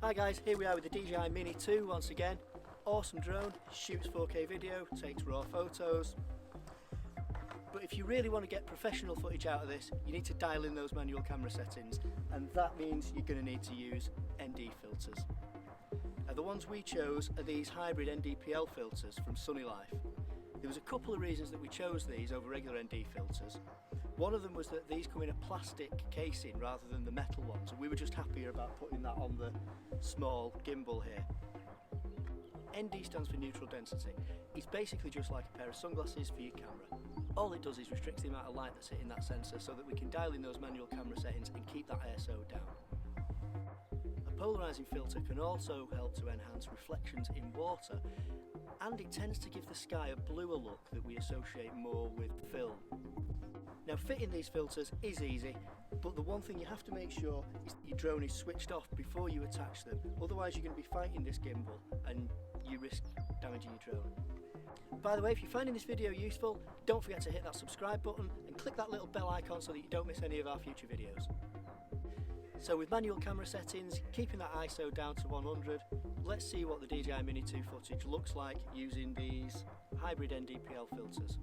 Hi guys, here we are with the DJI Mini 2 once again. Awesome drone, shoots 4K video, takes raw photos. But if you really want to get professional footage out of this, you need to dial in those manual camera settings, and that means you're going to need to use ND filters. Now, the ones we chose are these hybrid NDPL filters from Sunny Life. There was a couple of reasons that we chose these over regular ND filters. One of them was that these come in a plastic casing rather than the metal ones, and we were just happier about putting that on the small gimbal here. ND stands for neutral density. It's basically just like a pair of sunglasses for your camera. All it does is restrict the amount of light that's hitting that sensor so that we can dial in those manual camera settings and keep that ISO down. A polarising filter can also help to enhance reflections in water, and it tends to give the sky a bluer look that we associate more with film. Now, fitting these filters is easy, but the one thing you have to make sure is that your drone is switched off before you attach them. Otherwise you're going to be fighting this gimbal and you risk damaging your drone. By the way, if you're finding this video useful, don't forget to hit that subscribe button and click that little bell icon so that you don't miss any of our future videos. So with manual camera settings, keeping that ISO down to 100, let's see what the DJI Mini 2 footage looks like using these hybrid NDPL filters.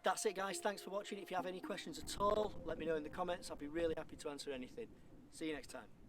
That's it guys, thanks for watching. If you have any questions at all, let me know in the comments. I'll be really happy to answer anything. See you next time.